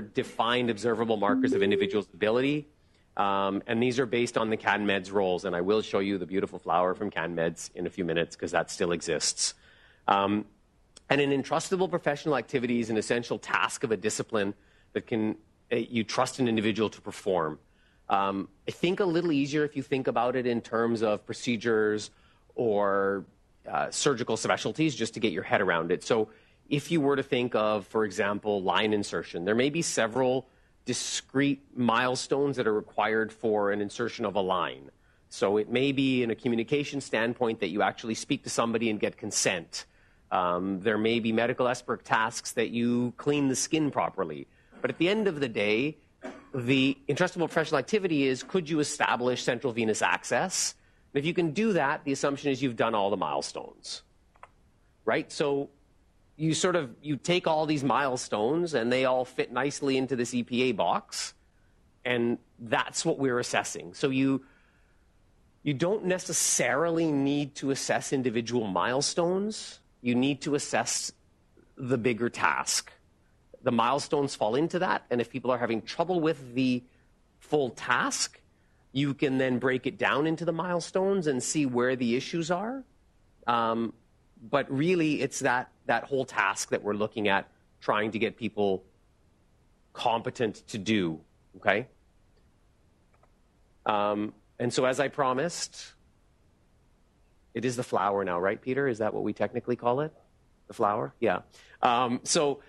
defined observable markers of individuals' ability. And these are based on the CanMEDS roles. And I will show you the beautiful flower from CanMEDS in a few minutes because that still exists. And an entrustable professional activity is an essential task of a discipline that you trust an individual to perform. I think a little easier if you think about it in terms of procedures or surgical specialties, just to get your head around it. So if you were to think of, for example, line insertion, there may be several discrete milestones that are required for an insertion of a line. So it may be in a communication standpoint that you actually speak to somebody and get consent. There may be medical expert tasks that you clean the skin properly. But at the end of the day, the entrustable professional activity is, could you establish central venous access? And if you can do that, the assumption is you've done all the milestones, right? So you take all these milestones and they all fit nicely into this EPA box, and that's what we're assessing. So you don't necessarily need to assess individual milestones. You need to assess the bigger task. The milestones fall into that, and if people are having trouble with the full task, you can then break it down into the milestones and see where the issues are. But really, it's that whole task that we're looking at, trying to get people competent to do, okay? And so as I promised, it is the flower now, right, Peter? Is that what we technically call it? The flower? Yeah. So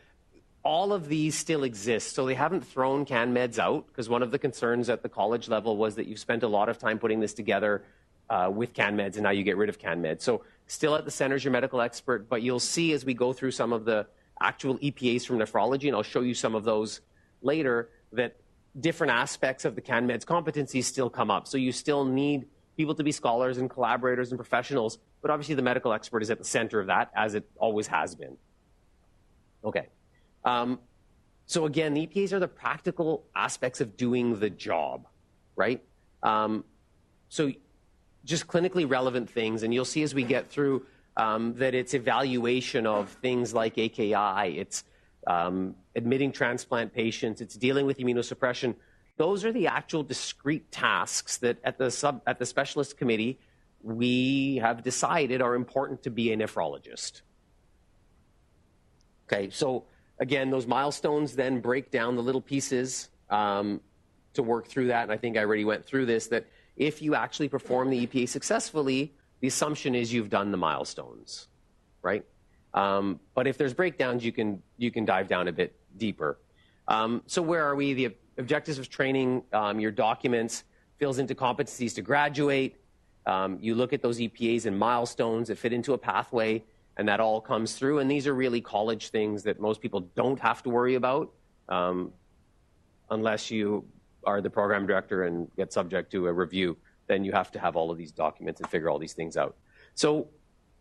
all of these still exist. So they haven't thrown CanMEDS out, because one of the concerns at the college level was that you've spent a lot of time putting this together with CanMEDS, and now you get rid of CanMEDS. So still at the center is your medical expert, but you'll see as we go through some of the actual EPAs from nephrology, and I'll show you some of those later, that different aspects of the CanMEDS competencies still come up. So you still need people to be scholars and collaborators and professionals, but obviously the medical expert is at the center of that, as it always has been. Okay. So again, the EPAs are the practical aspects of doing the job, right? So just clinically relevant things, and you'll see as we get through that it's evaluation of things like AKI, it's admitting transplant patients, it's dealing with immunosuppression. Those are the actual discrete tasks that at the specialist committee we have decided are important to be a nephrologist. Okay, so again, those milestones then break down the little pieces to work through that, and I think I already went through this, that if you actually perform the EPA successfully, the assumption is you've done the milestones, right? But if there's breakdowns, you can dive down a bit deeper. So where are we? The objectives of training, your documents fills into competencies to graduate. You look at those EPAs and milestones that fit into a pathway, and that all comes through. And these are really college things that most people don't have to worry about unless you are the program director and get subject to a review. Then you have to have all of these documents and figure all these things out. So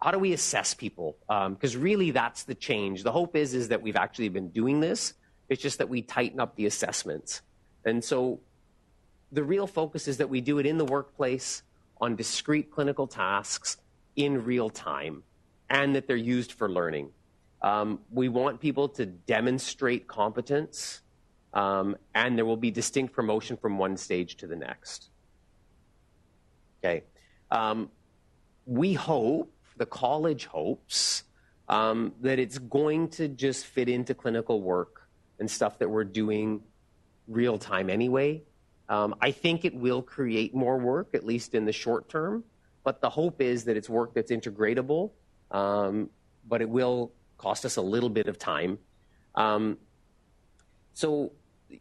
how do we assess people? Because really that's the change. The hope is that we've actually been doing this. It's just that we tighten up the assessments. And so the real focus is that we do it in the workplace on discrete clinical tasks in real time, and that they're used for learning. We want people to demonstrate competence, and there will be distinct promotion from one stage to the next. Okay. We hope, the college hopes, that it's going to just fit into clinical work and stuff that we're doing real time anyway. I think it will create more work, at least in the short term, but the hope is that it's work that's integratable, but it will cost us a little bit of time. So,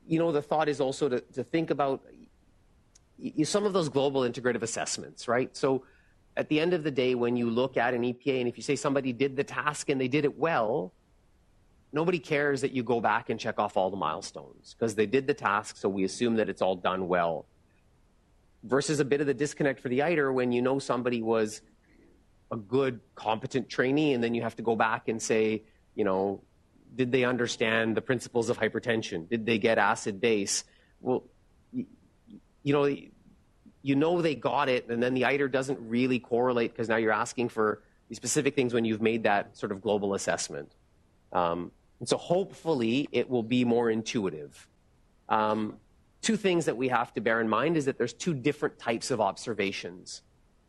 you know, the thought is also to think about some of those global integrative assessments, right? So at the end of the day, when you look at an EPA, and if you say somebody did the task and they did it well, nobody cares that you go back and check off all the milestones, because they did the task, so we assume that it's all done well. Versus a bit of the disconnect for the ITER when you know somebody was a good, competent trainee, and then you have to go back and say, you know, did they understand the principles of hypertension? Did they get acid base? Well, you know they got it, and then the ITER doesn't really correlate, because now you're asking for these specific things when you've made that sort of global assessment. And so hopefully it will be more intuitive. Two things that we have to bear in mind is that there's two different types of observations.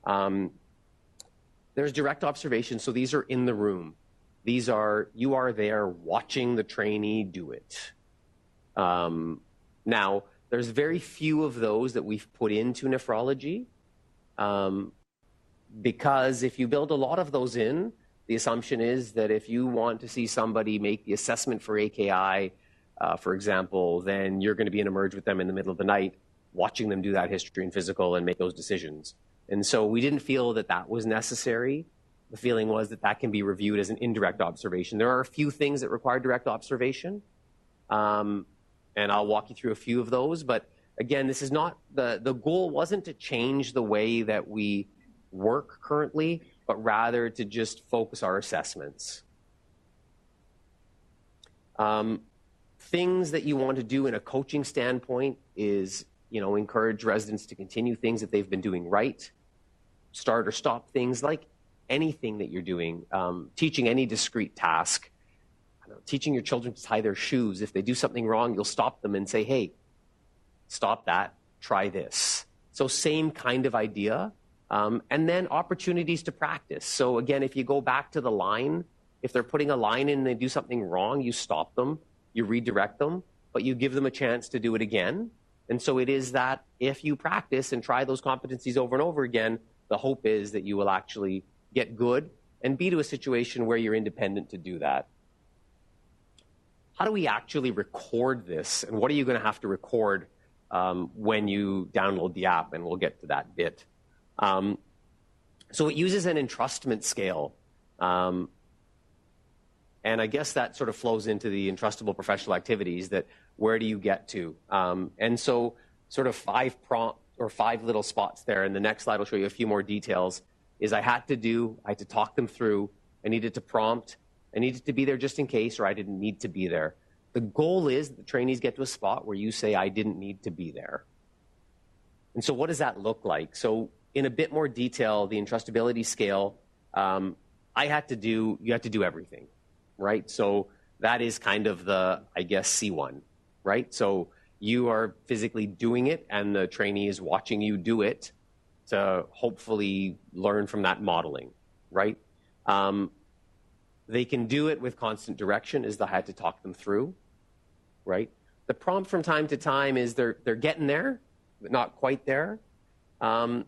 There's direct observation, so these are in the room. These are, you are there watching the trainee do it. Now, there's very few of those that we've put into nephrology, because if you build a lot of those in, the assumption is that if you want to see somebody make the assessment for AKI, for example, then you're going to be in a merge with them in the middle of the night, watching them do that history and physical and make those decisions. And so we didn't feel that that was necessary. The feeling was that that can be reviewed as an indirect observation. There are a few things that require direct observation, and I'll walk you through a few of those. But again, this is not, the goal wasn't to change the way that we work currently, but rather to just focus our assessments. Things that you want to do in a coaching standpoint is, encourage residents to continue things that they've been doing right, start or stop things like anything that you're doing, teaching any discrete task, teaching your children to tie their shoes. If they do something wrong, you'll stop them and say, hey, stop that, try this. So same kind of idea. And then opportunities to practice. So again, if you go back to the line, if they're putting a line in and they do something wrong, you stop them, you redirect them, but you give them a chance to do it again. And so it is that if you practice and try those competencies over and over again, the hope is that you will actually get good and be to a situation where you're independent to do that. How do we actually record this? And what are you going to have to record when you download the app? And we'll get to that bit. So it uses an entrustment scale. And I guess that sort of flows into the entrustable professional activities, that where do you get to? And so sort of 5 little spots there. And the next slide will show you a few more details. Is I had to talk them through. I needed to prompt. I needed to be there just in case, or I didn't need to be there. The goal is that the trainees get to a spot where you say, I didn't need to be there. And so what does that look like? So in a bit more detail, the entrustability scale, you had to do everything, right? So that is kind of the, I guess, C1, right? So you are physically doing it and the trainee is watching you do it to hopefully learn from that modeling, right? They can do it with constant direction, as I had to talk them through, right? The prompt from time to time is they're getting there, but not quite there. You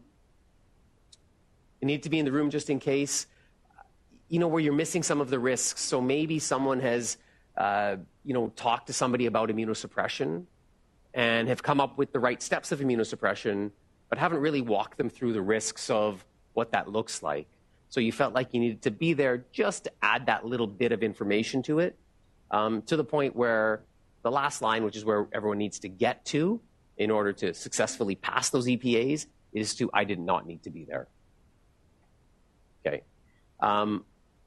need to be in the room just in case, where you're missing some of the risks. So maybe someone has, talked to somebody about immunosuppression and have come up with the right steps of immunosuppression, but haven't really walked them through the risks of what that looks like. So you felt like you needed to be there just to add that little bit of information to it, to the point where the last line, which is where everyone needs to get to in order to successfully pass those EPAs, is to, I did not need to be there. Okay.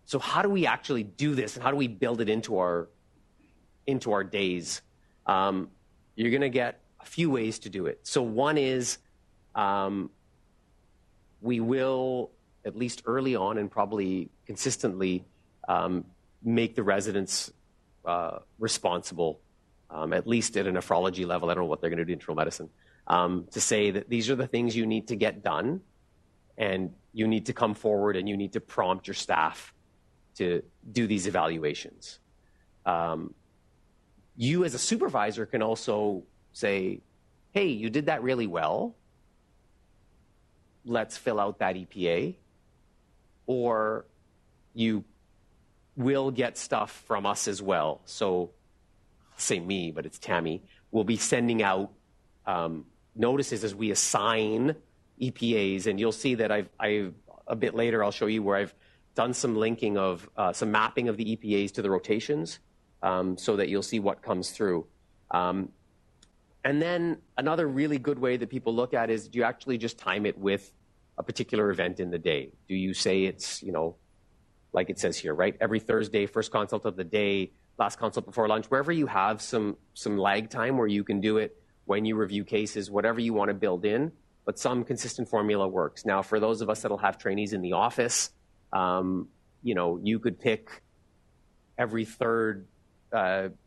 So how do we actually do this, and how do we build it into our days? You're going to get a few ways to do it. So one is we will, at least early on and probably consistently, make the residents responsible, at least at a nephrology level. I don't know what they're going to do in internal medicine, to say that these are the things you need to get done, and you need to come forward and you need to prompt your staff to do these evaluations. You as a supervisor can also say, hey, you did that really well. Let's fill out that EPA. Or you will get stuff from us as well. So, say me, but it's Tammy. We'll be sending out notices as we assign EPAs, and you'll see that I've a bit later I'll show you where I've done some linking of some mapping of the EPAs to the rotations, so that you'll see what comes through. And then another really good way that people look at is, do you actually just time it with a particular event in the day? Do you say it's, like it says here, right? Every Thursday, first consult of the day, last consult before lunch, wherever you have some lag time where you can do it when you review cases, whatever you want to build in, but some consistent formula works. Now, for those of us that'll have trainees in the office, you could pick every third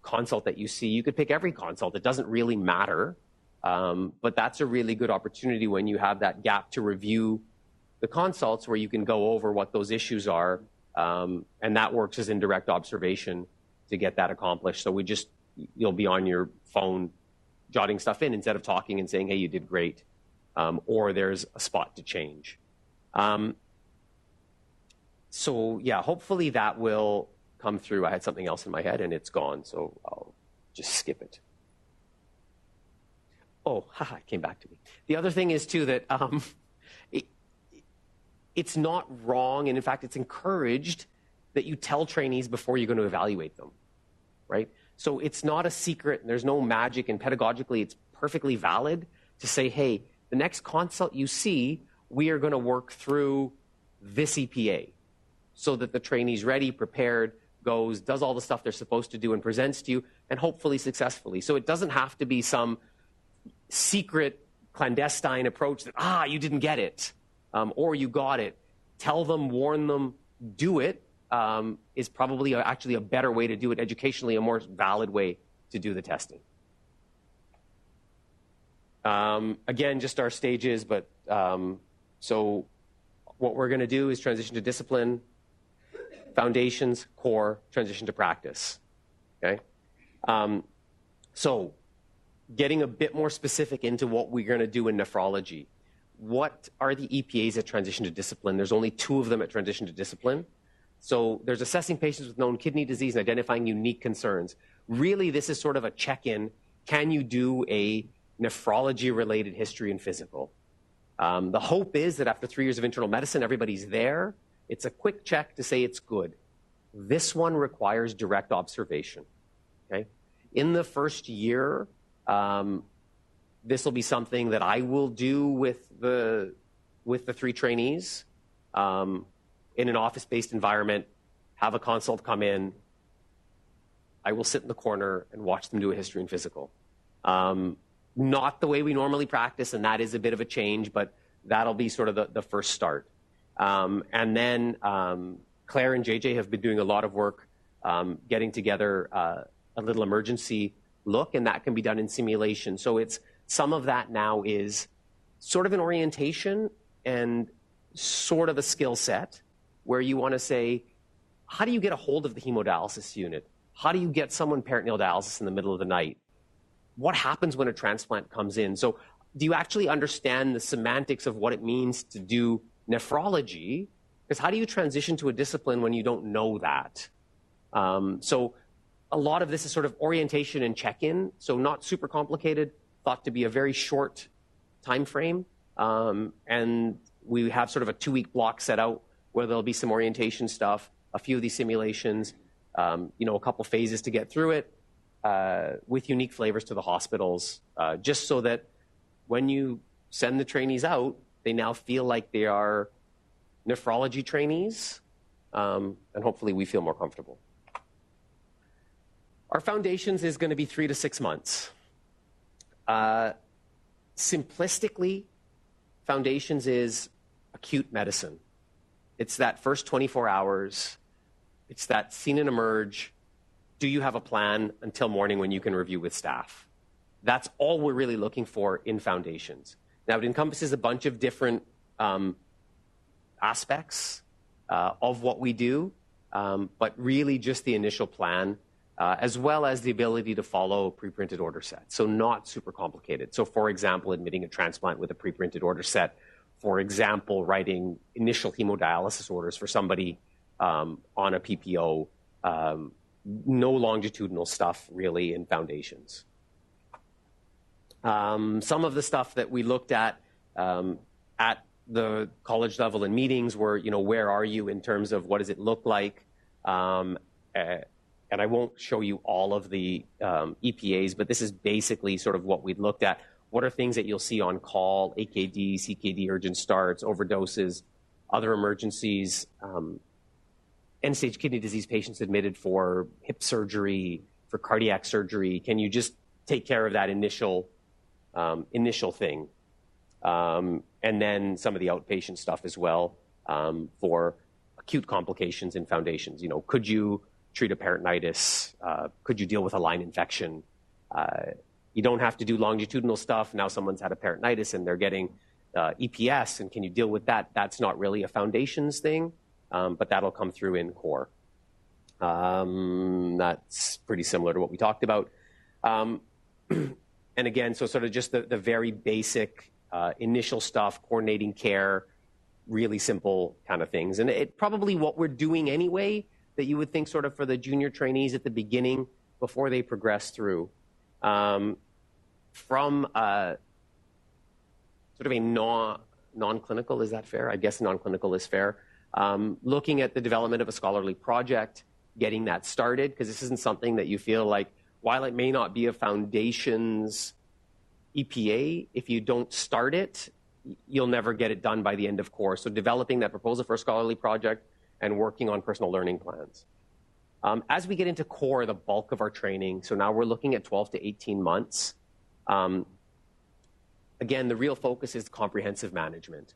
consult that you see. You could pick every consult. It doesn't really matter. But that's a really good opportunity when you have that gap to review the consults where you can go over what those issues are. And that works as indirect observation to get that accomplished. So you'll be on your phone jotting stuff in instead of talking and saying, hey, you did great. Or there's a spot to change. So yeah, hopefully that will come through. I had something else in my head and it's gone, so I'll just skip it. Oh, haha, it came back to me. The other thing is too that it's not wrong, and in fact, it's encouraged that you tell trainees before you're going to evaluate them, right? So it's not a secret, and there's no magic, and pedagogically, it's perfectly valid to say, hey, the next consult you see, we are going to work through this EPA so that the trainee's ready, prepared, goes, does all the stuff they're supposed to do and presents to you, and hopefully successfully. So it doesn't have to be some secret, clandestine approach that, you didn't get it, or you got it. Tell them, warn them, do it is probably actually a better way to do it educationally, a more valid way to do the testing. Again, just our stages, but so what we're going to do is transition to discipline, foundations, core, transition to practice. Okay? So getting a bit more specific into what we're going to do in nephrology. What are the EPAs at transition to discipline? There's only 2 of them at transition to discipline. So there's assessing patients with known kidney disease and identifying unique concerns. Really, this is sort of a check-in. Can you do a nephrology-related history and physical? The hope is that after 3 years of internal medicine, everybody's there. It's a quick check to say it's good. This one requires direct observation. Okay? In the first year, this will be something that I will do with the 3 trainees in an office-based environment, have a consult come in. I will sit in the corner and watch them do a history and physical. Not the way we normally practice, and that is a bit of a change, but that'll be sort of the first start. And then Claire and JJ have been doing a lot of work getting together a little emergency look, and that can be done in simulation. So some of that now is sort of an orientation and sort of a skill set where you want to say, how do you get a hold of the hemodialysis unit? How do you get someone peritoneal dialysis in the middle of the night? What happens when a transplant comes in? So do you actually understand the semantics of what it means to do nephrology? Because how do you transition to a discipline when you don't know that? So a lot of this is sort of orientation and check-in, so not super complicated, thought to be a very short time frame. And we have sort of a 2-week block set out where there'll be some orientation stuff, a few of these simulations, a couple phases to get through it, with unique flavors to the hospitals, just so that when you send the trainees out, they now feel like they are nephrology trainees, and hopefully we feel more comfortable. Our foundations is going to be 3 to 6 months. Simplistically, foundations is acute medicine. It's that first 24 hours. It's that seen and emerge. Do you have a plan until morning when you can review with staff? That's all we're really looking for in foundations. Now, it encompasses a bunch of different aspects of what we do, but really just the initial plan, as well as the ability to follow a pre-printed order set. So not super complicated. So for example, admitting a transplant with a pre-printed order set. For example, writing initial hemodialysis orders for somebody on a PPO. No longitudinal stuff really in foundations. Some of the stuff that we looked at the college level in meetings were, where are you in terms of what does it look like? And I won't show you all of the EPAs, but this is basically sort of what we looked at. What are things that you'll see on call, AKD, CKD, urgent starts, overdoses, other emergencies, end-stage kidney disease patients admitted for hip surgery, for cardiac surgery? Can you just take care of that initial thing? And then some of the outpatient stuff as well for acute complications in foundations. Could you treat a peritonitis? Could you deal with a line infection? You don't have to do longitudinal stuff. Now someone's had a peritonitis and they're getting EPS, and can you deal with that? That's not really a foundations thing, but that'll come through in core. That's pretty similar to what we talked about. And again, so sort of just the very basic initial stuff, coordinating care, really simple kind of things. And it probably what we're doing anyway that you would think sort of for the junior trainees at the beginning before they progress through. From sort of a non-clinical, is that fair? I guess non-clinical is fair. Looking at the development of a scholarly project, getting that started, because this isn't something that you feel like, while it may not be a foundations EPA, if you don't start it, you'll never get it done by the end of core. So developing that proposal for a scholarly project and working on personal learning plans. As we get into core, the bulk of our training, so now we're looking at 12 to 18 months. Again, the real focus is comprehensive management.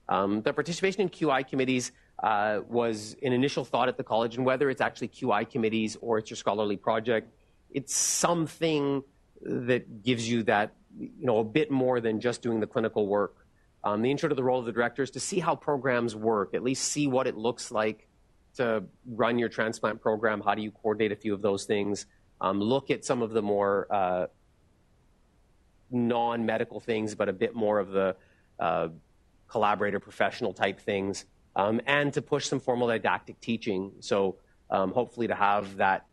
The participation in QI committees was an initial thought at the college, and whether it's actually QI committees or it's your scholarly project, it's something that gives you that, a bit more than just doing the clinical work. The intro to the role of the director is to see how programs work, at least see what it looks like to run your transplant program. How do you coordinate a few of those things? Look at some of the more non-medical things, but a bit more of the collaborator professional type things, and to push some formal didactic teaching. So hopefully to have that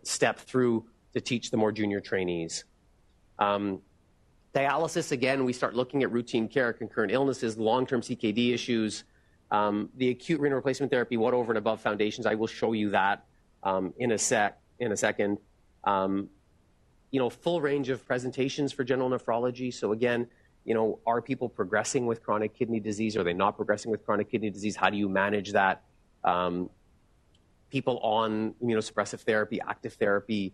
step through to teach the more junior trainees. Dialysis, again, we start looking at routine care, concurrent illnesses, long-term CKD issues, the acute renal replacement therapy, what over and above foundations. I will show you that in a second. Full range of presentations for general nephrology. So again, are people progressing with chronic kidney disease? Are they not progressing with chronic kidney disease? How do you manage that? People on immunosuppressive therapy, active therapy,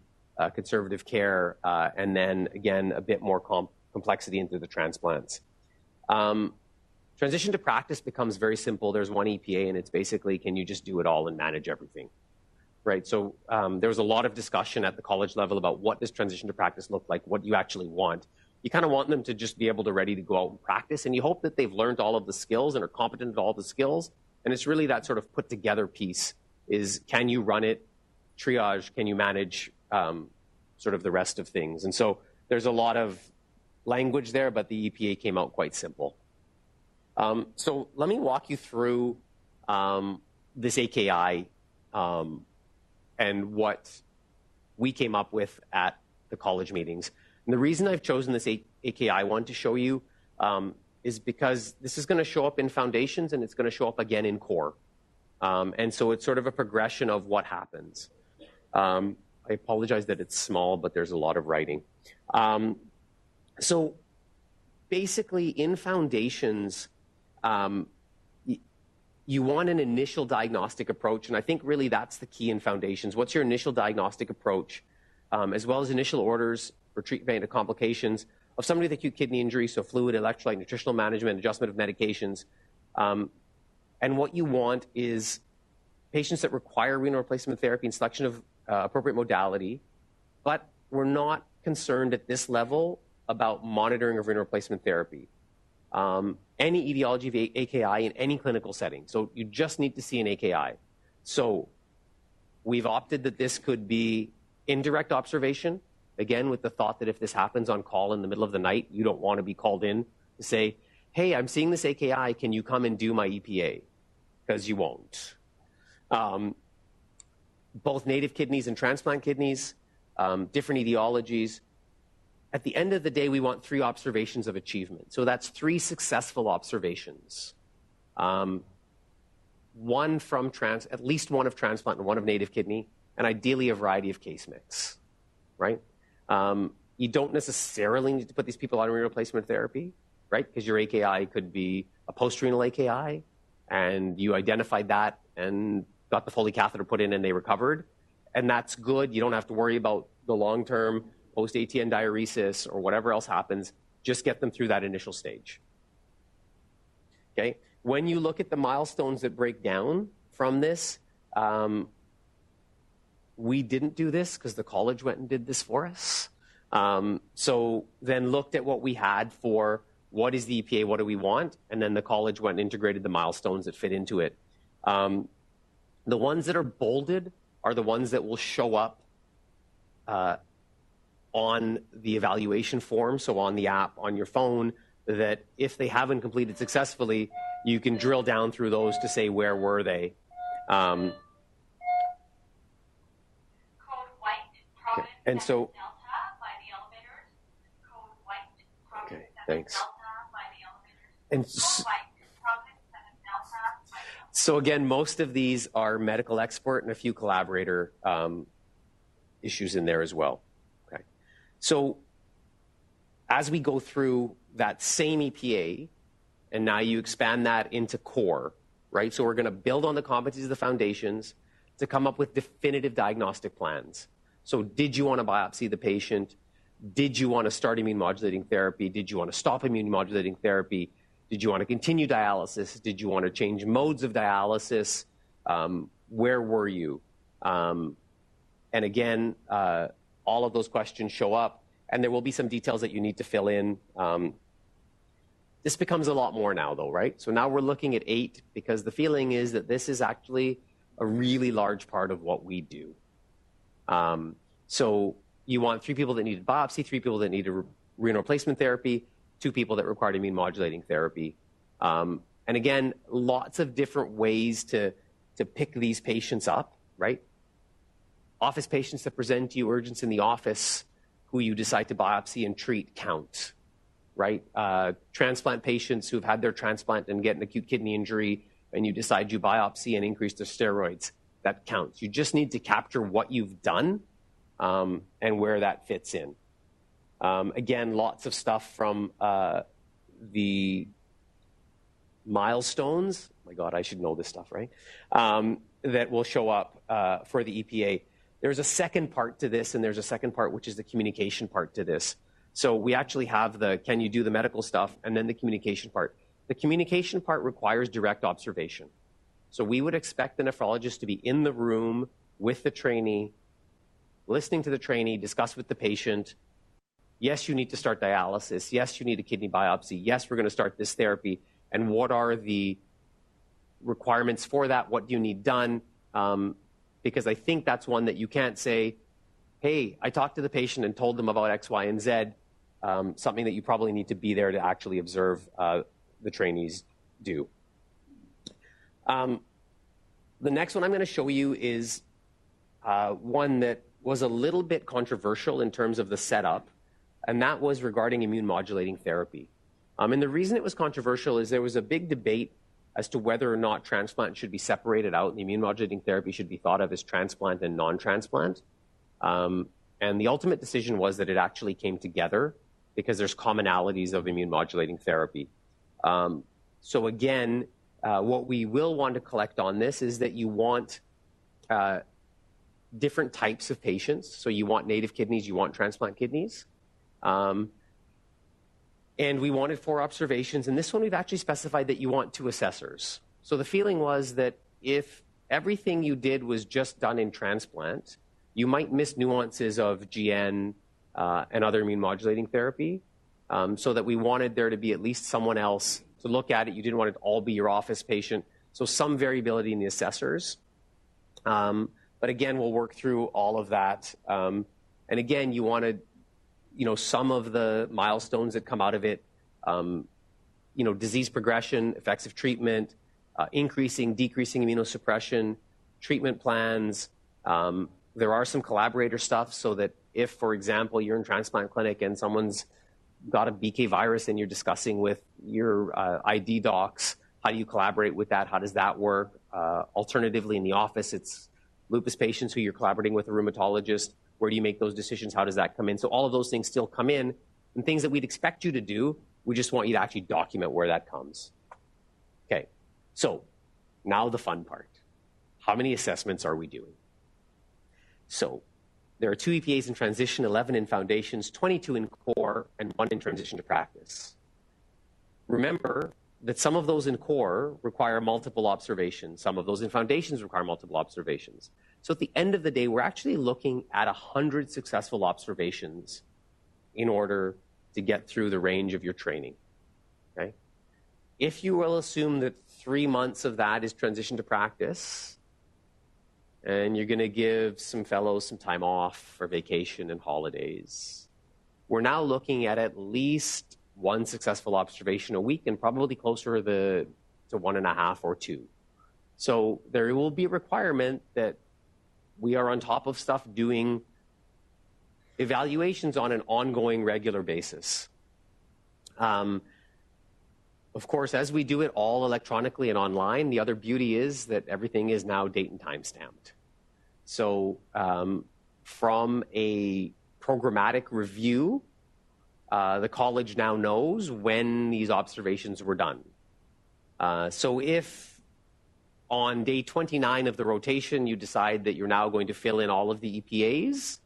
conservative care, and then again, a bit more complexity into the transplants. Transition to practice becomes very simple. There's one EPA, and it's basically, can you just do it all and manage everything? Right, so there was a lot of discussion at the college level about what does transition to practice look like, what you actually want. You kind of want them to just be able to ready to go out and practice, and you hope that they've learned all of the skills and are competent at all the skills. And it's really that sort of put together piece is, can you run it, triage, can you manage sort of the rest of things? And so there's a lot of language there, but the EPA came out quite simple. So let me walk you through this AKI and what we came up with at the college meetings. And the reason I've chosen this AKI one to show you is because this is going to show up in foundations and it's going to show up again in core. And so it's sort of a progression of what happens. I apologize that it's small, but there's a lot of writing. So basically in foundations, you want an initial diagnostic approach, and I think really that's the key in foundations. What's your initial diagnostic approach, as well as initial orders for treatment of complications of somebody with acute kidney injury, so fluid, electrolyte, nutritional management, adjustment of medications. And what you want is patients that require renal replacement therapy and selection of appropriate modality, but we're not concerned at this level about monitoring of renal replacement therapy. Any etiology of AKI in any clinical setting. So you just need to see an AKI. So we've opted that this could be indirect observation, again, with the thought that if this happens on call in the middle of the night, you don't want to be called in to say, hey, I'm seeing this AKI, can you come and do my EPA? Because you won't. Both native kidneys and transplant kidneys, different etiologies. At the end of the day, we want 3 observations of achievement. So that's 3 successful observations. One from at least one of transplant and one of native kidney, and ideally a variety of case mix, right? You don't necessarily need to put these people on renal replacement therapy, right? Because your AKI could be a post-renal AKI, and you identified that and got the Foley catheter put in and they recovered. And that's good. You don't have to worry about the long-term post-ATN diuresis or whatever else happens. Just get them through that initial stage. Okay? When you look at the milestones that break down from this, We didn't do this because the college went and did this for us. So then looked at what we had for what is the EPA, what do we want, and then the college went and integrated the milestones that fit into it. The ones that are bolded are the ones that will show up on the evaluation form, so on the app, on your phone, that if they haven't completed successfully, you can drill down through those to say where were they. Okay. And so, okay, thanks. And so again, most of these are medical expert and a few collaborator issues in there as well. Okay. So as we go through that same EPA, and now you expand that into core, right? So we're going to build on the competencies of the foundations to come up with definitive diagnostic plans. So did you want to biopsy the patient? Did you want to start immune modulating therapy? Did you want to stop immune modulating therapy? Did you want to continue dialysis? Did you want to change modes of dialysis? Where were you? And again, all of those questions show up, and there will be some details that you need to fill in. This becomes a lot more now, though, right? So now we're looking at 8 because the feeling is that this is actually a really large part of what we do. So you want 3 people that needed biopsy, 3 people that needed renal replacement therapy, 2 people that required immune modulating therapy. And again, lots of different ways to pick these patients up, right? Office patients that present to you urgents in the office who you decide to biopsy and treat count, right? Transplant patients who've had their transplant and get an acute kidney injury and you decide you biopsy and increase their steroids, that counts. You just need to capture what you've done and where that fits in. Again, lots of stuff from the milestones. Oh my God, I should know this stuff, right? That will show up for the EPA. There's a second part to this, and there's a second part, which is the communication part to this. So we actually have the, can you do the medical stuff, and then the communication part. The communication part requires direct observation. So we would expect the nephrologist to be in the room with the trainee, listening to the trainee, discuss with the patient. Yes, you need to start dialysis. Yes, you need a kidney biopsy. Yes, we're going to start this therapy. And what are the requirements for that? What do you need done? Because I think that's one that you can't say, hey, I talked to the patient and told them about X, Y, and Z, something that you probably need to be there to actually observe the trainees do. The next one I'm going to show you is one that was a little bit controversial in terms of the setup, and that was regarding immune modulating therapy. And the reason it was controversial is there was a big debate as to whether or not transplant should be separated out and the immune modulating therapy should be thought of as transplant and non-transplant. And the ultimate decision was that it actually came together because there's commonalities of immune modulating therapy. So again, what we will want to collect on this is that you want different types of patients. So you want native kidneys, you want transplant kidneys. And we wanted 4 observations. And this one, we've actually specified that you want 2 assessors. So the feeling was that if everything you did was just done in transplant, you might miss nuances of GN and other immune modulating therapy. So that we wanted there to be at least someone else to look at it. You didn't want it to all be your office patient. So some variability in the assessors. But again, we'll work through all of that. And again, you wanted, some of the milestones that come out of it, disease progression, effects of treatment, increasing, decreasing immunosuppression, treatment plans. There are some collaborator stuff so that if, for example, you're in transplant clinic and someone's got a BK virus and you're discussing with your ID docs, how do you collaborate with that? How does that work? Alternatively, in the office, it's lupus patients who you're collaborating with a rheumatologist. Where do you make those decisions? How does that come in? So all of those things still come in, and things that we'd expect you to do, we just want you to actually document where that comes. Okay, so now the fun part. How many assessments are we doing? So there are 2 EPAs in transition, 11 in foundations, 22 in core, and 1 in transition to practice. Remember that some of those in core require multiple observations. Some of those in foundations require multiple observations. So at the end of the day, we're actually looking at 100 successful observations in order to get through the range of your training, okay? If you will assume that 3 months of that is transition to practice, and you're gonna give some fellows some time off for vacation and holidays, we're now looking at least 1 successful observation a week and probably closer to 1.5 or 2. So there will be a requirement that we are on top of stuff doing evaluations on an ongoing, regular basis. Of course, as we do it all electronically and online, the other beauty is that everything is now date and time stamped. So from a programmatic review, the college now knows when these observations were done. So if on day 29 of the rotation you decide that you're now going to fill in all of the EPAs,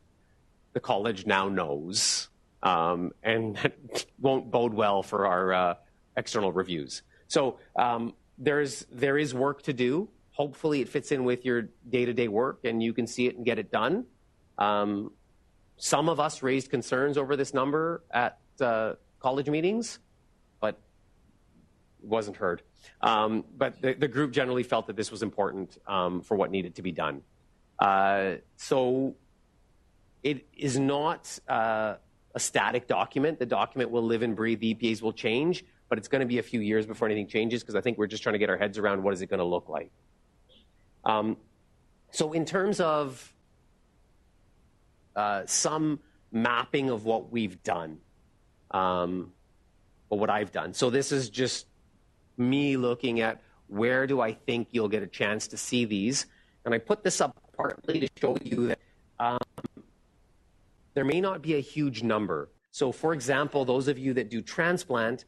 the college now knows, and that won't bode well for our external reviews. So there is work to do. Hopefully it fits in with your day-to-day work and you can see it and get it done. Some of us raised concerns over this number at college meetings, but it wasn't heard. But the group generally felt that this was important for what needed to be done. So it is not a static document. The document will live and breathe. The EPAs will change, but it's going to be a few years before anything changes because I think we're just trying to get our heads around what is it going to look like. So in terms of some mapping of what we've done, or what I've done. So this is just me looking at where do I think you'll get a chance to see these. And I put this up partly to show you that there may not be a huge number. So for example, those of you that do transplant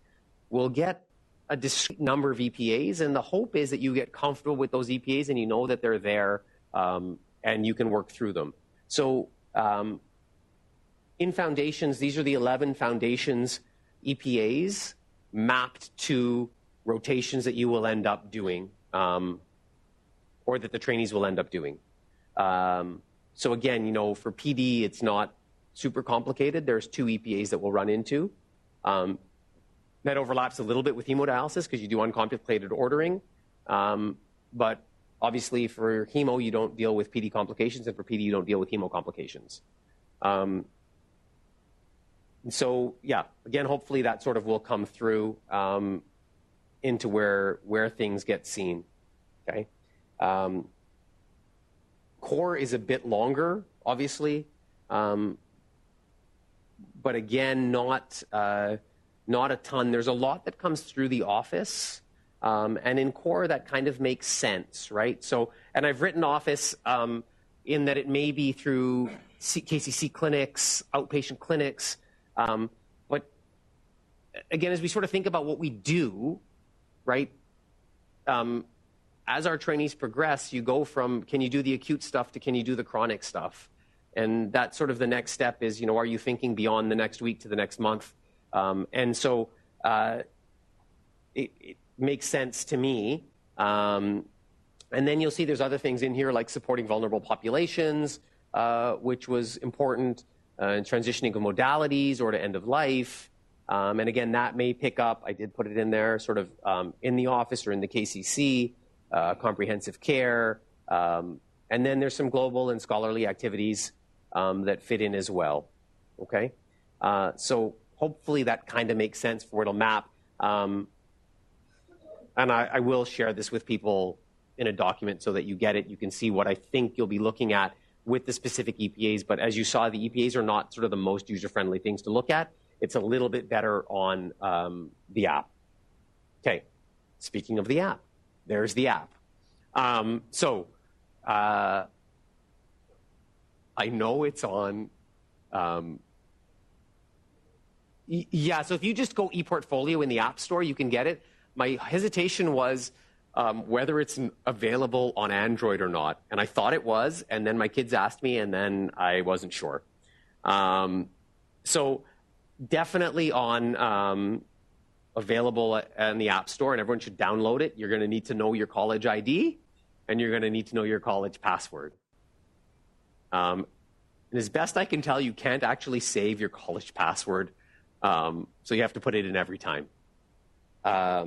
will get a discrete number of EPAs, and the hope is that you get comfortable with those EPAs and you know that they're there and you can work through them. So in foundations, these are the 11 foundations EPAs mapped to rotations that you will end up doing or that the trainees will end up doing. So again, you know, for PD, it's not super complicated. There's 2 EPAs that we'll run into. That overlaps a little bit with hemodialysis because you do uncomplicated ordering. But obviously for hemo, you don't deal with PD complications, and for PD, you don't deal with hemo complications. So yeah, again, hopefully that sort of will come through into where things get seen, okay? Core is a bit longer, obviously, but again, not a ton. There's a lot that comes through the office, and in Core that kind of makes sense, right? So, and I've written office in that it may be through KCC clinics, outpatient clinics, but again, as we sort of think about what we do, right? As our trainees progress, you go from can you do the acute stuff to can you do the chronic stuff? And that's sort of the next step is, you know, are you thinking beyond the next week to the next month? And so it makes sense to me. And then you'll see there's other things in here like supporting vulnerable populations, which was important, transitioning of modalities or to end of life. And again, that may pick up, I did put it in there, sort of in the office or in the KCC, comprehensive care. And then there's some global and scholarly activities that fit in as well, okay? So hopefully that kind of makes sense for where it'll map. And I will share this with people in a document so that you get it. You can see what I think you'll be looking at with the specific EPAs. But as you saw, the EPAs are not sort of the most user-friendly things to look at. It's a little bit better on the app. Okay, speaking of the app, there's the app. I know it's on. Yeah, so if you just go ePortfolio in the App Store, you can get it. My hesitation was whether it's available on Android or not. And I thought it was, and then my kids asked me, and then I wasn't sure. So definitely on available in the App Store, and everyone should download it. You're going to need to know your college ID, and you're going to need to know your college password. And as best I can tell, you can't actually save your college password, so you have to put it in every time. I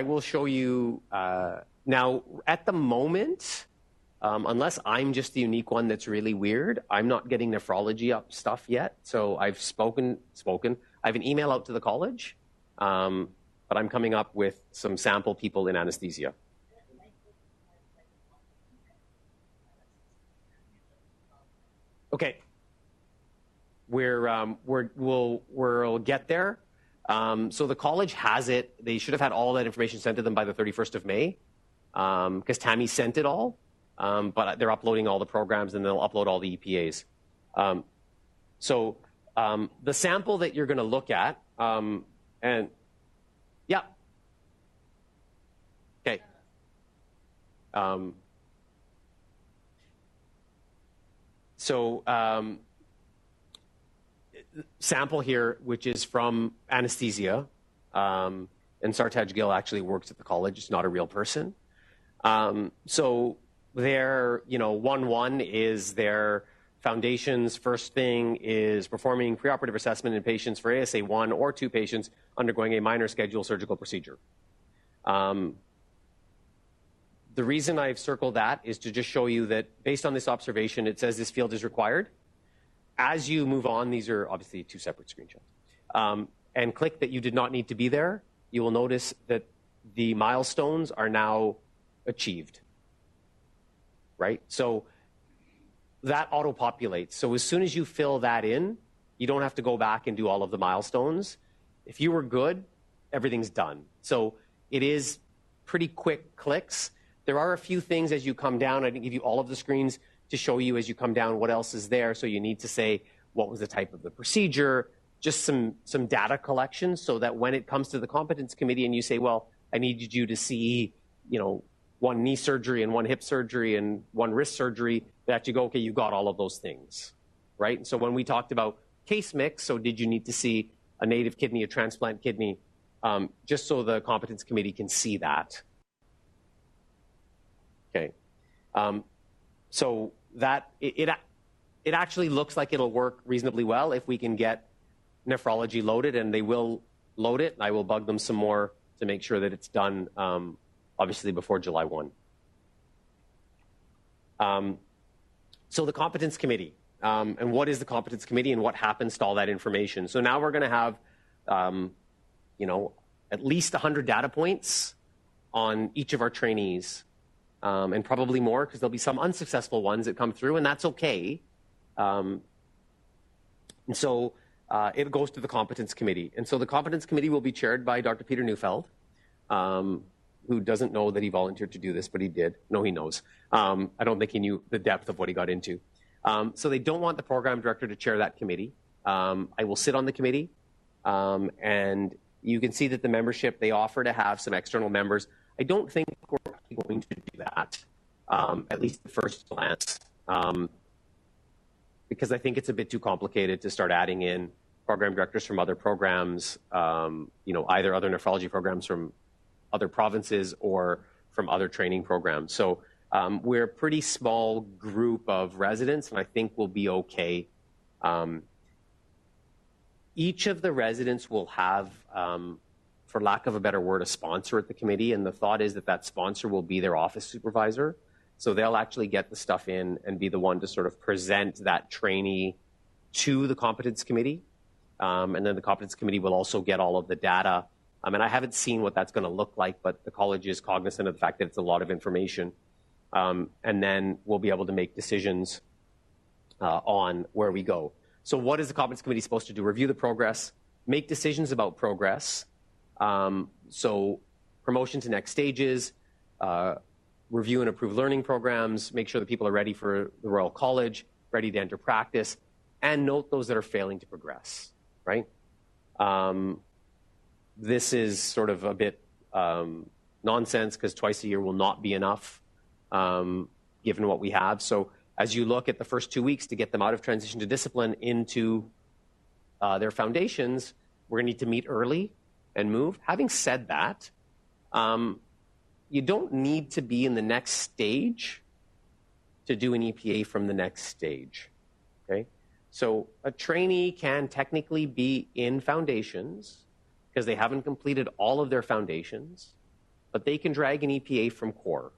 will show you now. At the moment, unless I'm just the unique one that's really weird, I'm not getting nephrology up stuff yet. So I've spoken. I have an email out to the college, but I'm coming up with some sample people in anesthesia. Okay, we'll get there. So the college has it. They should have had all that information sent to them by the 31st of May, because Tammy sent it all. But they're uploading all the programs, and they'll upload all the EPAs. The sample that you're going to look at, and yeah, okay. Sample here, which is from anesthesia, and Sartaj Gill actually works at the college. It's not a real person. Their, 1-1 is their foundations. First thing is performing preoperative assessment in patients for ASA 1 or 2 patients undergoing a minor scheduled surgical procedure. The reason I've circled that is to just show you that based on this observation, it says this field is required. As you move on, these are obviously 2 separate screenshots, and click that you did not need to be there, you will notice that the milestones are now achieved, right? So that auto-populates. So as soon as you fill that in, you don't have to go back and do all of the milestones. If you were good, everything's done. So it is pretty quick clicks. There are a few things as you come down. I didn't give you all of the screens to show you as you come down what else is there. So you need to say what was the type of the procedure, just some data collection, so that when it comes to the competence committee and you say, well, I needed you to see, 1 knee surgery and 1 hip surgery and 1 wrist surgery, that you go, okay, you got all of those things, right? And so when we talked about case mix, so did you need to see a native kidney, a transplant kidney, just so the competence committee can see that. Okay. So that it actually looks like it'll work reasonably well if we can get nephrology loaded, and they will load it. I will bug them some more to make sure that it's done, obviously before July 1. So the competence committee, and what is the competence committee and what happens to all that information? So now we're going to have, at least 100 data points on each of our trainees. And probably more, because there'll be some unsuccessful ones that come through, and that's okay. And so it goes to the competence committee. And so the competence committee will be chaired by Dr. Peter Neufeld, who doesn't know that he volunteered to do this, but he did. No, he knows. I don't think he knew the depth of what he got into. So they don't want the program director to chair that committee. I will sit on the committee, and you can see that the membership, they offer to have some external members. I don't think we're actually going to do that, at least at first glance, because I think it's a bit too complicated to start adding in program directors from other programs, either other nephrology programs from other provinces or from other training programs. So we're a pretty small group of residents, and I think we'll be okay. Each of the residents will have, for lack of a better word, a sponsor at the committee, and the thought is that that sponsor will be their office supervisor. So they'll actually get the stuff in and be the one to sort of present that trainee to the competence committee. And then the competence committee will also get all of the data. And I haven't seen what that's going to look like, but the college is cognizant of the fact that it's a lot of information. And then we'll be able to make decisions on where we go. So what is the competence committee supposed to do? Review the progress, make decisions about progress. So promotion to next stages, review and approve learning programs, make sure that people are ready for the Royal College, ready to enter practice, and note those that are failing to progress, right? This is sort of a bit nonsense, because twice a year will not be enough, given what we have. So as you look at the first 2 weeks to get them out of transition to discipline into their foundations, we're going to need to meet early and move. Having said that, you don't need to be in the next stage to do an EPA from the next stage. Okay? So a trainee can technically be in foundations because they haven't completed all of their foundations, but they can drag an EPA from core.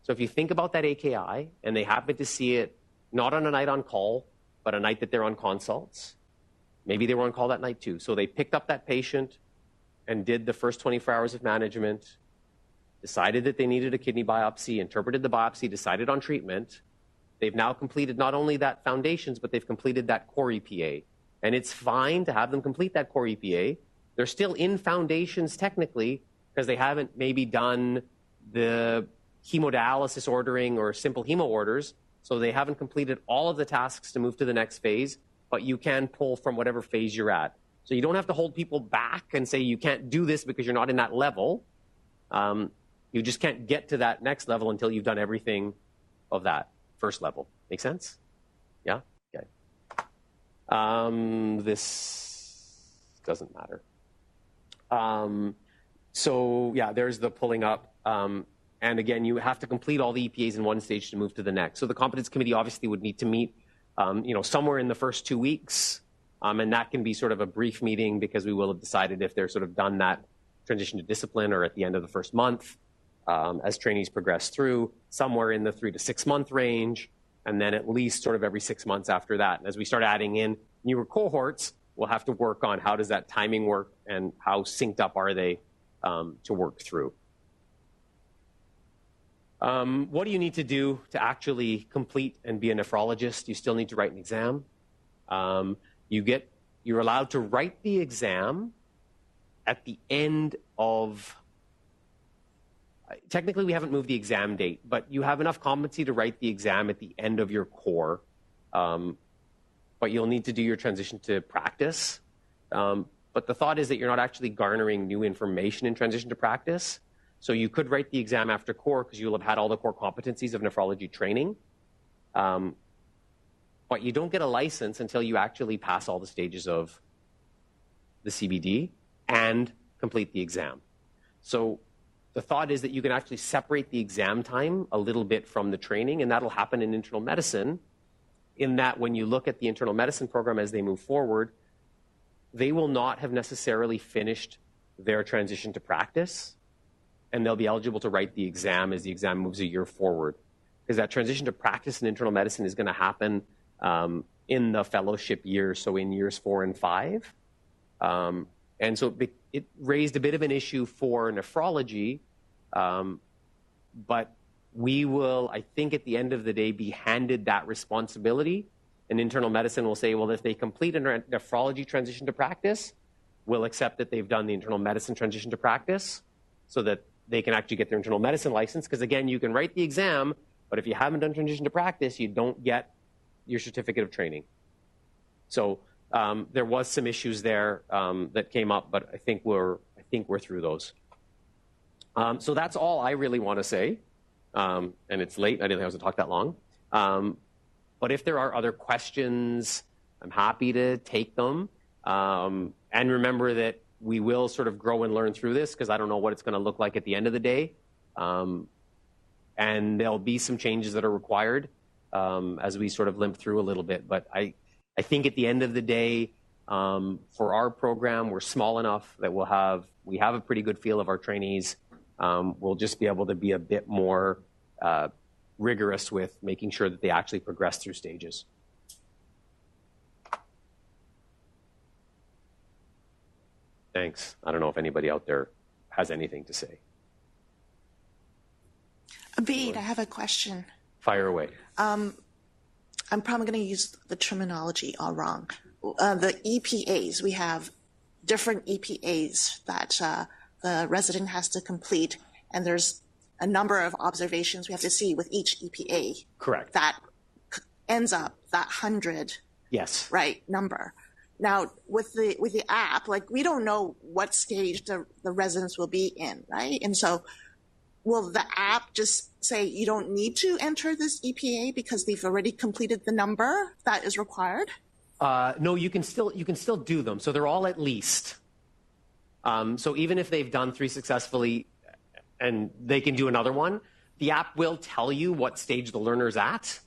So if you think about that AKI and they happen to see it not on a night on call, but a night that they're on consults, maybe they were on call that night too. So they picked up that patient and did the first 24 hours of management, decided that they needed a kidney biopsy, interpreted the biopsy, decided on treatment. They've now completed not only that foundations, but they've completed that core EPA. And it's fine to have them complete that core EPA. They're still in foundations technically because they haven't maybe done the hemodialysis ordering or simple hemo orders. So they haven't completed all of the tasks to move to the next phase, but you can pull from whatever phase you're at. So you don't have to hold people back and say you can't do this because you're not in that level. You just can't get to that next level until you've done everything of that first level. Make sense? Yeah? Okay. This doesn't matter. So yeah, there's the pulling up. And again, you have to complete all the EPAs in one stage to move to the next. So the competence committee obviously would need to meet somewhere in the first 2 weeks. And that can be sort of a brief meeting because we will have decided if they're sort of done that transition to discipline or at the end of the first month as trainees progress through, somewhere in the 3 to 6 month range, and then at least sort of every 6 months after that. And as we start adding in newer cohorts, we'll have to work on how does that timing work and how synced up are they to work through. What do you need to do to actually complete and be a nephrologist? You still need to write an exam. You're allowed to write the exam at the end of, technically we haven't moved the exam date, but you have enough competency to write the exam at the end of your core. But you'll need to do your transition to practice. But the thought is that you're not actually garnering new information in transition to practice. So you could write the exam after core because you'll have had all the core competencies of nephrology training. But you don't get a license until you actually pass all the stages of the CBD and complete the exam. So the thought is that you can actually separate the exam time a little bit from the training, and that'll happen in internal medicine, in that when you look at the internal medicine program as they move forward, they will not have necessarily finished their transition to practice, and they'll be eligible to write the exam as the exam moves a year forward. Because that transition to practice in internal medicine is going to happen in the fellowship years, so in years 4 and 5. And so it raised a bit of an issue for nephrology, but we will, I think at the end of the day, be handed that responsibility. And internal medicine will say, well, if they complete a nephrology transition to practice, we'll accept that they've done the internal medicine transition to practice so that they can actually get their internal medicine license. Because again, you can write the exam, but if you haven't done transition to practice, you don't get your certificate of training. So there was some issues there that came up, but I think we're through those. So that's all I really want to say. And it's late. I didn't think I was going to talk that long. But if there are other questions, I'm happy to take them. And remember that we will sort of grow and learn through this because I don't know what it's going to look like at the end of the day. And there'll be some changes that are required as we sort of limp through a little bit. But I think at the end of the day, for our program, we're small enough that we have a pretty good feel of our trainees. We'll just be able to be a bit more rigorous with making sure that they actually progress through stages. Thanks. I don't know if anybody out there has anything to say. Abid, I have a question. Fire away. I'm probably going to use the terminology all wrong. The EPAs, we have different EPAs that the resident has to complete, and there's a number of observations we have to see with each EPA. Correct. That ends up that 100 yes. Right number. Now, with the app, like we don't know what stage the residents will be in, right? And so will the app just say you don't need to enter this EPA because they've already completed the number that is required? No, you can still do them. So they're all at least. So even if they've done 3 successfully and they can do another one, the app will tell you what stage the learner's at,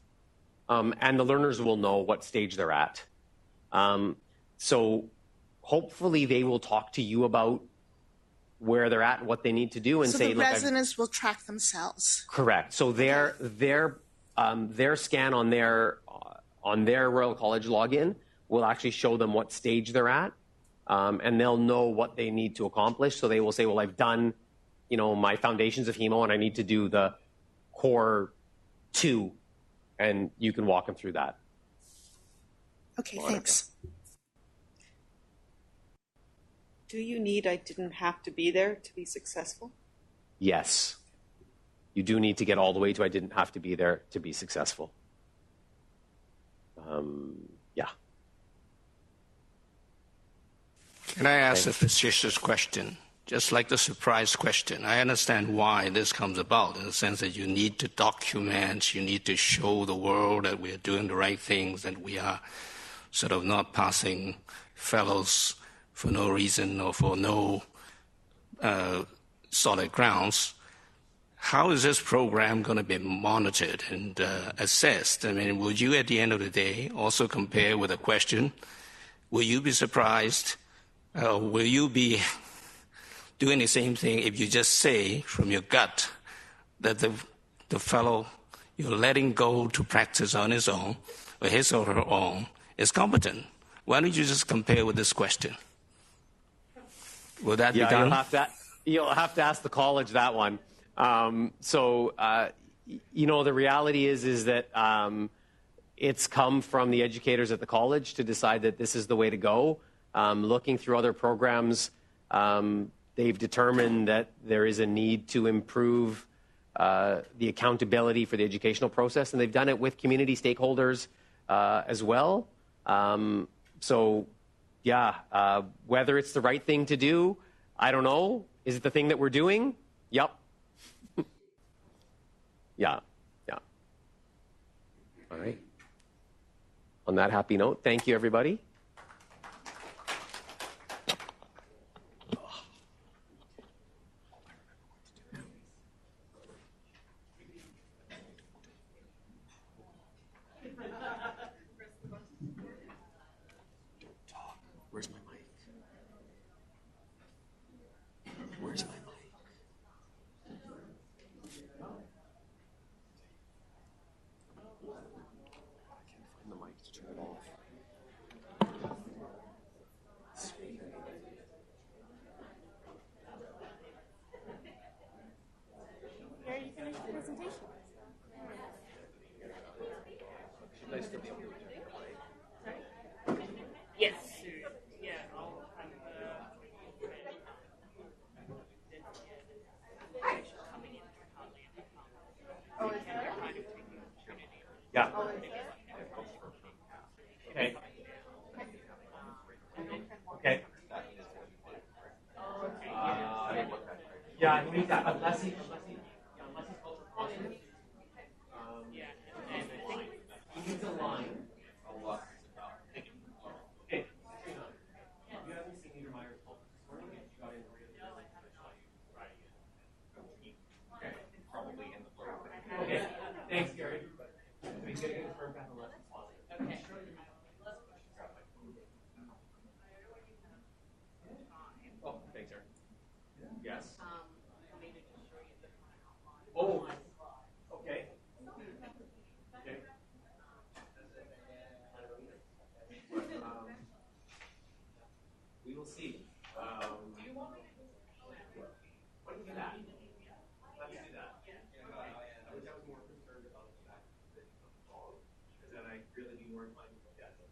and the learners will know what stage they're at. So hopefully they will talk to you about where they're at and what they need to do, and so say, the look, residents will track themselves. Correct. So their scan on their Royal College login will actually show them what stage they're at, and they'll know what they need to accomplish. So they will say, well, I've done, my foundations of hemo, and I need to do the core 2, and you can walk them through that. Okay, thanks. Do you need I didn't have to be there to be successful? Yes. You do need to get all the way to I didn't have to be there to be successful. Yeah. Can I ask a facetious question? Just like the surprise question. I understand why this comes about, in the sense that you need to document, you need to show the world that we are doing the right things, that we are sort of not passing fellows for no reason or for no solid grounds. How is this program going to be monitored and assessed? I mean, will you, at the end of the day, also compare with a question? Will you be surprised? Will you be doing the same thing if you just say from your gut that the fellow you're letting go to practice on his own, or his or her own, is competent? Why don't you just compare with this question? Will that be done? You'll have to ask the college that one. The reality is that it's come from the educators at the college to decide that this is the way to go. Looking through other programs, they've determined that there is a need to improve the accountability for the educational process, and they've done it with community stakeholders as well. Whether it's the right thing to do, I don't know. Is it the thing that we're doing? Yep. Yeah. All right. On that happy note, thank you, everybody. Where's my mic? Where's my mic? I can't find the mic to turn it off. Are you finished the presentation? Should I still be able to turn the mic? Yes. Yeah. Okay. Okay. Yeah, I need that unless he's culture conscious. He needs a line. Okay. You haven't seen Peter Meyer's culture this morning yet. You got in really Okay. Probably in the floor. Okay. Thanks, Gary. We get a confirmed back unless it's positive. Okay. Oh, thanks, Aaron. Yes. Oh, okay. Okay. We will see. What do you do that? Let's do that. I was more concerned about the fact that it comes wrong, because then I really be more inclined to look at it.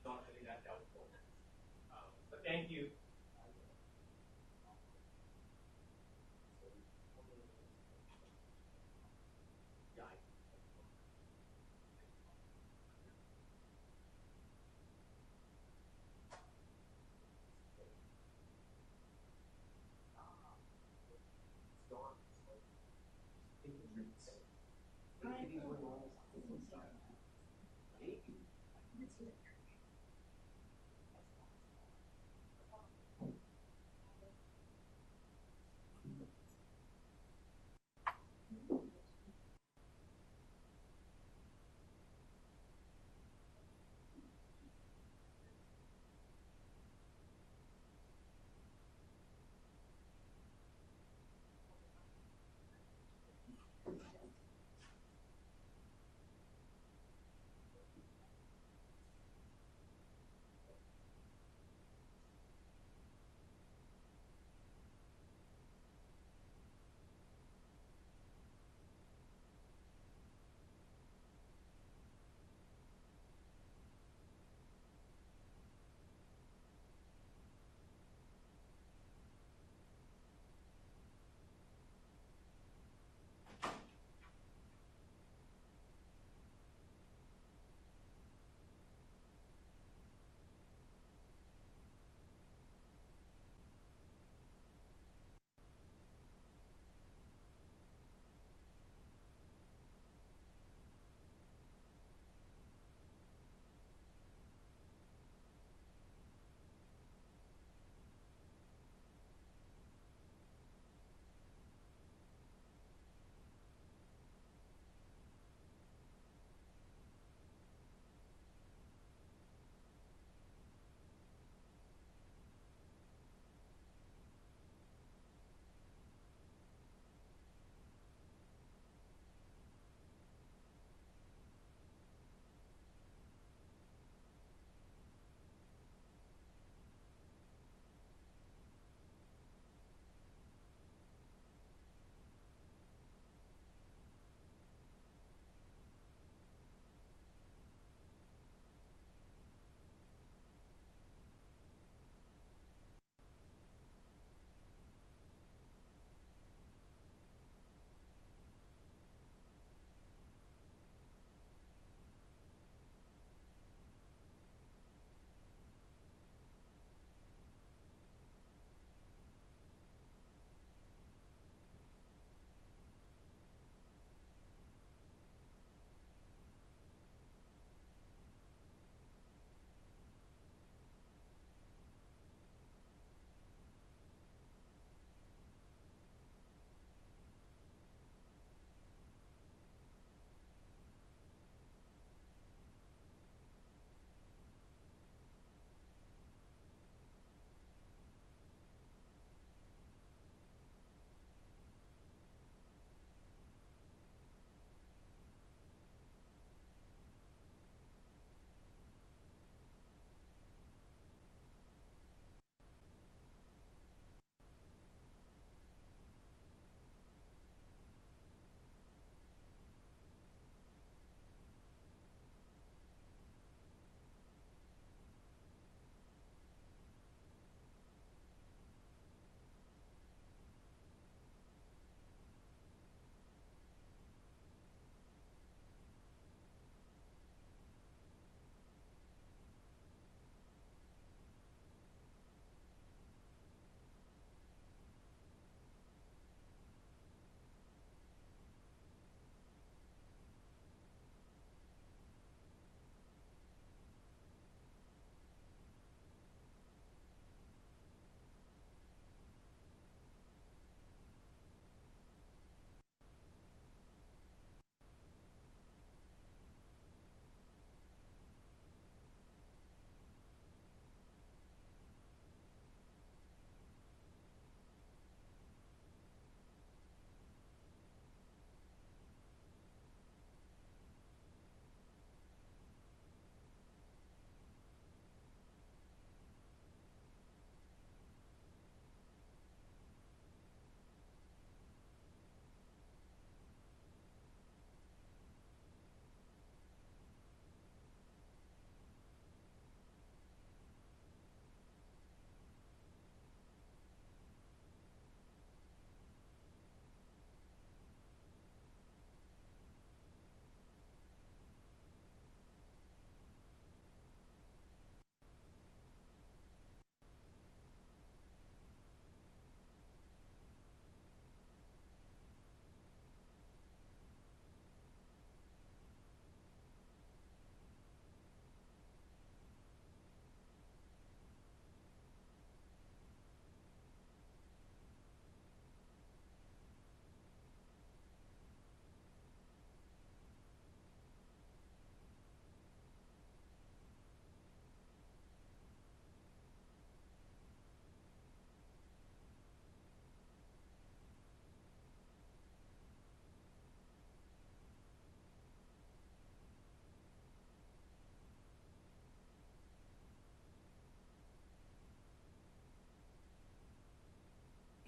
Not really that doubtful. But thank you.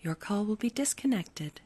Your call will be disconnected.